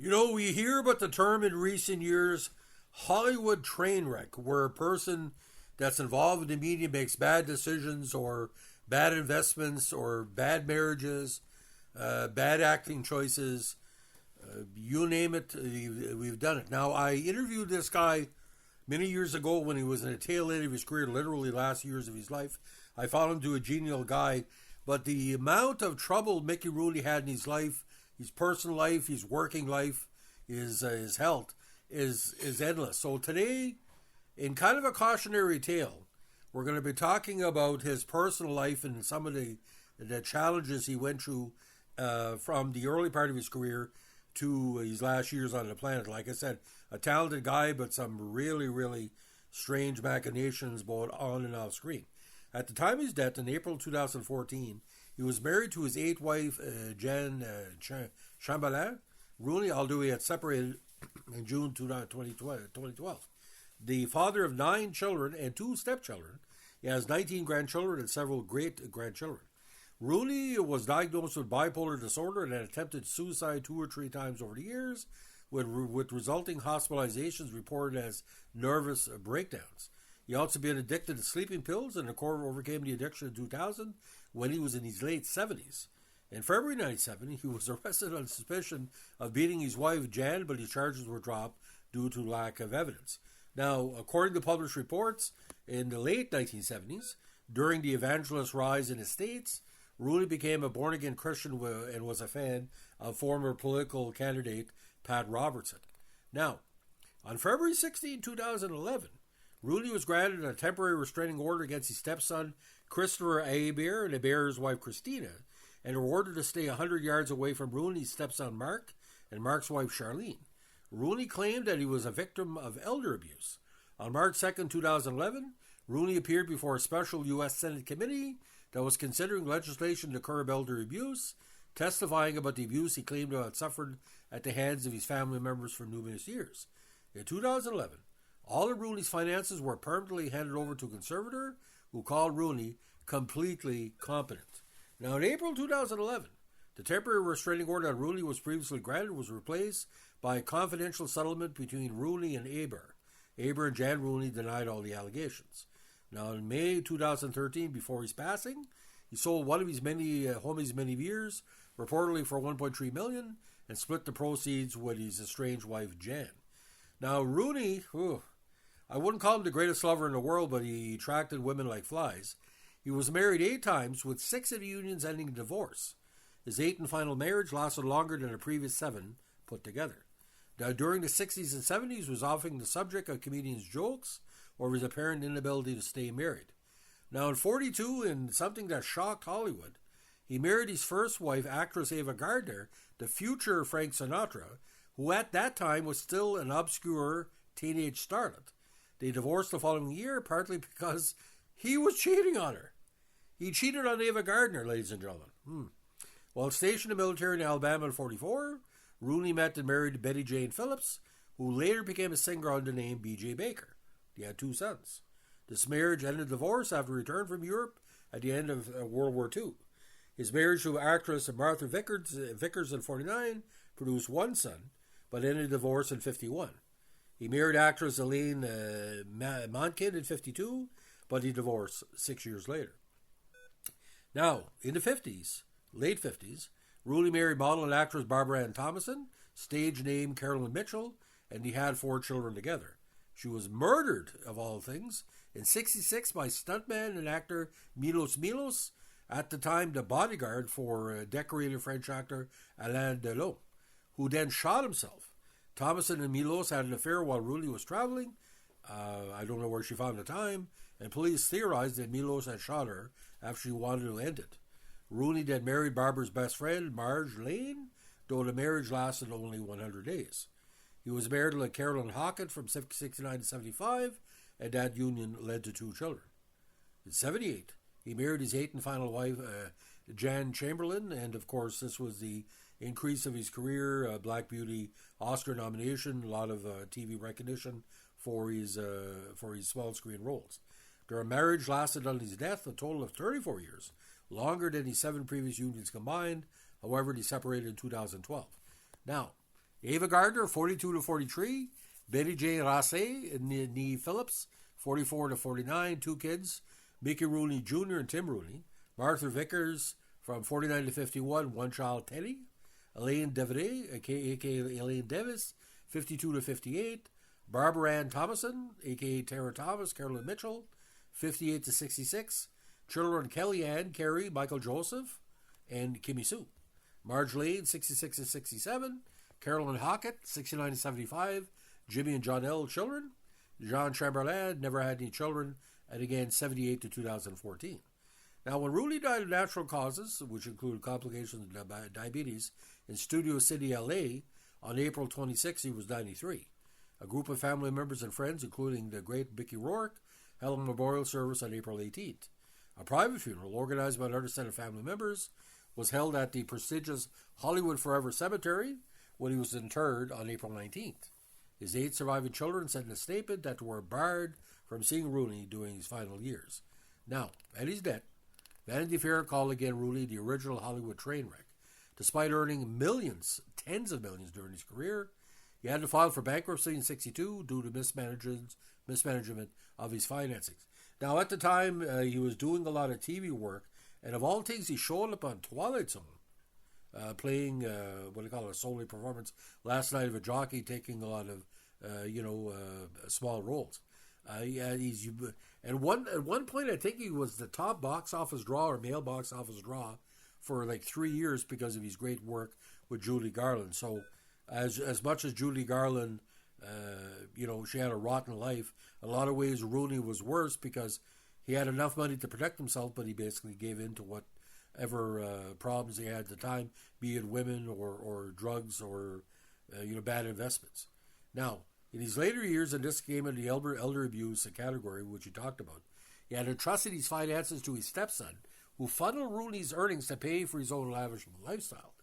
You know, we hear about the term in recent years, Hollywood train wreck, where a person that's involved in the media makes bad decisions or bad investments or bad marriages, bad acting choices. You name it, we've done it. Now, I interviewed this guy many years ago when he was in the tail end of his career, literally last years of his life. I found him to a genial guy, but the amount of trouble Mickey Rooney had in his life, his personal life, his working life, his health is endless. So today, in kind of a cautionary tale, we're going to be talking about his personal life and some of the challenges he went through from the early part of his career to his last years on the planet. Like I said, a talented guy, but some really, really strange machinations both on and off screen. At the time of his death in April 2014, he was married to his eighth wife, Jan Chamberlain Rooney, although he had separated in June 2012. The father of 9 children and 2 stepchildren, he has 19 grandchildren and several great-grandchildren. Rooney was diagnosed with bipolar disorder and had attempted suicide 2 or 3 times over the years, with resulting hospitalizations reported as nervous breakdowns. He also been addicted to sleeping pills, and the court overcame the addiction in 2000 when he was in his late 70s. In February 1997, he was arrested on suspicion of beating his wife, Jan, but his charges were dropped due to lack of evidence. Now, according to published reports, in the late 1970s, during the evangelist rise in the States, Rooney became a born-again Christian and was a fan of former political candidate Pat Robertson. Now, on February 16, 2011, Rooney was granted a temporary restraining order against his stepson, Christopher Hebert, and Hebert's wife, Christina, and were ordered to stay 100 yards away from Rooney's stepson, Mark, and Mark's wife, Charlene. Rooney claimed that he was a victim of elder abuse. On March 2, 2011, Rooney appeared before a special U.S. Senate committee that was considering legislation to curb elder abuse, testifying about the abuse he claimed to have suffered at the hands of his family members for numerous years. In 2011, all of Rooney's finances were permanently handed over to a conservator who called Rooney completely competent. Now, in April 2011, the temporary restraining order on Rooney was previously granted was replaced by a confidential settlement between Rooney and Hebert. Hebert and Jan Rooney denied all the allegations. Now, in May 2013, before his passing, he sold one of his many homies many years, reportedly for $1.3 million, and split the proceeds with his estranged wife, Jan. Now, Rooney, I wouldn't call him the greatest lover in the world, but he attracted women like flies. He was married 8 times, with 6 of the unions ending in divorce. His 8th and final marriage lasted longer than the previous 7 put together. Now, during the 60s and 70s, he was often the subject of comedians' jokes or his apparent inability to stay married. Now, in 42, in something that shocked Hollywood, he married his first wife, actress Ava Gardner, the future Frank Sinatra, who at that time was still an obscure teenage starlet. They divorced the following year, partly because he was cheating on her. He cheated on Ava Gardner, ladies and gentlemen. While stationed in the military in Alabama in 44, Rooney met and married Betty Jane Phillips, who later became a singer under the name B.J. Baker. They had 2 sons. This marriage ended divorce after he returned from Europe at the end of World War II. His marriage to actress Martha Vickers in 49 produced 1 son, but ended divorce in 51. He married actress Elaine Monkin in 52, but he divorced 6 years later. Now, in the 50s, late 50s, Rooney married model and actress Barbara Ann Thomason, stage name Carolyn Mitchell, and they had 4 children together. She was murdered, of all things, in 1966 by stuntman and actor Milos, at the time the bodyguard for decorated French actor Alain Delon, who then shot himself. Thomason and Milos had an affair while Rooney was traveling. I don't know where she found the time, and police theorized that Milos had shot her after she wanted to end it. Rooney then married Barbara's best friend, Marge Lane, though the marriage lasted only 100 days. He was married to Carolyn Hockett from 69 to 75, and that union led to 2 children. In 78, he married his 8th and final wife, Jan Chamberlain, and of course this was the increase of his career, Black Beauty Oscar nomination, a lot of TV recognition for his small screen roles. Their marriage lasted until his death, a total of 34 years, longer than his 7 previous unions combined. However, they separated in 2012. Now, Ava Gardner, 42 to 43. Betty J. Rasse and Nee Phillips, 44 to 49. Two kids, Mickey Rooney Jr. and Tim Rooney. Martha Vickers, from 49 to 51. One child, Teddy. Elaine Devere, a.k.a. Elaine Davis, 52 to 58. Barbara Ann Thomason, a.k.a. Tara Thomas, Carolyn Mitchell, 58 to 66. Children Kelly Ann, Carrie, Michael Joseph, and Kimmy Sue. Marge Lane, 66 to 67. Carolyn Hockett, 69 to 75. Jimmy and John L. children. Jean Chamberlain never had any children, and again 78 to 2014. Now, when Rooney died of natural causes, which included complications of diabetes, in Studio City, LA, on April 26, he was 93. A group of family members and friends, including the great Mickey Rourke, held a memorial service on April 18th. A private funeral, organized by another set of family members, was held at the prestigious Hollywood Forever Cemetery when he was interred on April 19th. His 8 surviving children said in a statement that were barred from seeing Rooney during his final years. Now, at his death, Vanity Fair called again Rooney the original Hollywood train wreck. Despite earning millions, tens of millions during his career, he had to file for bankruptcy in '62 due to mismanagement of his finances. Now, at the time, he was doing a lot of TV work, and of all things, he showed up on Twilight Zone, playing a solo performance last night of a jockey, taking a lot of small roles. At one point, I think he was the top box office draw or male box office draw for like 3 years because of his great work with Judy Garland. So, as much as Judy Garland, she had a rotten life, in a lot of ways Rooney was worse because he had enough money to protect himself, but he basically gave in to whatever problems he had at the time, be it women or drugs or bad investments. Now, in his later years, and this came in the elder abuse category, which he talked about, he had entrusted his finances to his stepson, who funneled Rooney's earnings to pay for his own lavish lifestyle.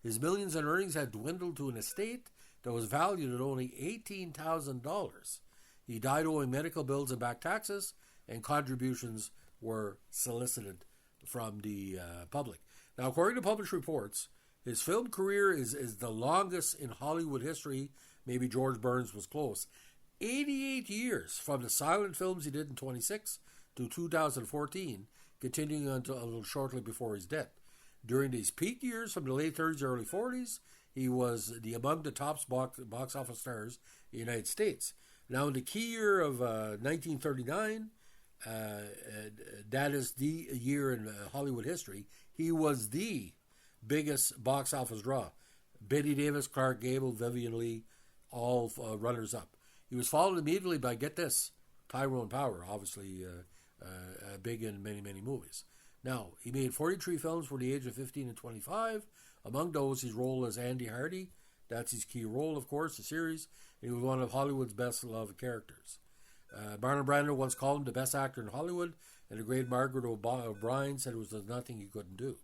His millions in earnings had dwindled to an estate that was valued at only $18,000. He died owing medical bills and back taxes, and contributions were solicited from the public. Now, according to published reports, his film career is the longest in Hollywood history. Maybe George Burns was close. 88 years from the silent films he did in 26 to 2014, continuing until a little shortly before his death. During these peak years from the late 30s, early 40s, he was among the top box office stars in the United States. Now, in the key year of 1939, that is the year in Hollywood history, he was the biggest box office draw. Bette Davis, Clark Gable, Vivian Leigh, all runners-up. He was followed immediately by, get this, Tyrone Power, obviously big in many, many movies. Now, he made 43 films for the age of 15 and 25. Among those, his role as Andy Hardy. That's his key role, of course, the series. And he was one of Hollywood's best-loved characters. Marlon Brando once called him the best actor in Hollywood, and the great Margaret O'Brien said it was nothing he couldn't do.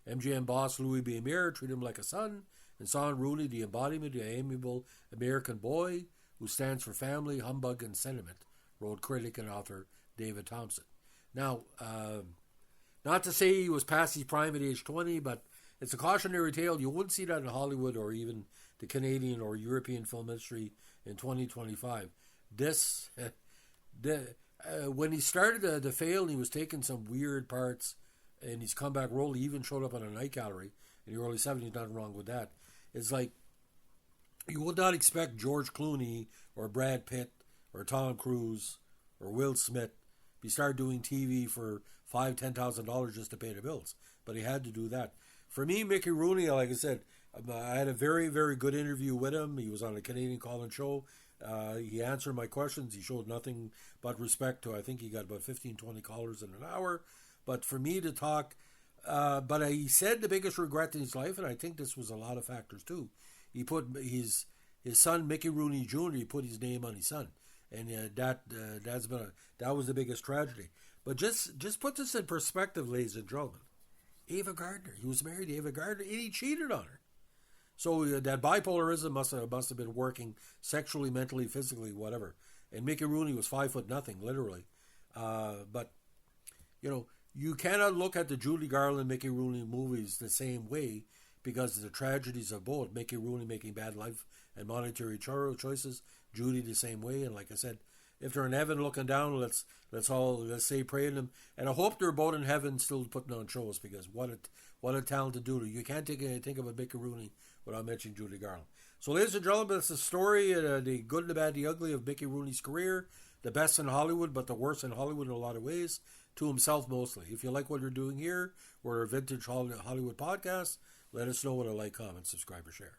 MGM boss Louis B. Mayer treated him like a son, and saw in Rooney the embodiment of the amiable American boy who stands for family, humbug, and sentiment, wrote critic and author David Thompson. Now, not to say he was past his prime at age 20, but it's a cautionary tale. You wouldn't see that in Hollywood or even the Canadian or European film industry in 2025. When he started to fail, he was taking some weird parts in his comeback role. He even showed up on a night gallery in the early 70s. Nothing wrong with that. It's like you would not expect George Clooney or Brad Pitt or Tom Cruise or Will Smith to start doing TV for $5,000-$10,000 just to pay the bills. But he had to do that. For me, Mickey Rooney, like I said, I had a very, very good interview with him. He was on a Canadian call-in show. He answered my questions. He showed nothing but respect to, I think he got about 15, 20 callers in an hour. But for me to talk, he said the biggest regret in his life, and I think this was a lot of factors too. He put his son, Mickey Rooney Jr., he put his name on his son. And that was the biggest tragedy. But just put this in perspective, ladies and gentlemen. Ava Gardner, he was married to Ava Gardner, and he cheated on her. So that bipolarism must have been working sexually, mentally, physically, whatever. And Mickey Rooney was 5'0", literally. But you cannot look at the Judy Garland, Mickey Rooney movies the same way because of the tragedies of both. Mickey Rooney making bad life and monetary choices, Judy the same way. And like I said, if they're in heaven looking down, let's say pray to them. And I hope they're both in heaven still putting on shows, because what a talented dude. You can't think of a Mickey Rooney without mentioning Judy Garland. So ladies and gentlemen, that's the story, the good, the bad, the ugly of Mickey Rooney's career. The best in Hollywood, but the worst in Hollywood in a lot of ways. To himself mostly. If you like what you're doing here, we're a vintage Hollywood podcast. Let us know with a like, comment, subscribe, or share.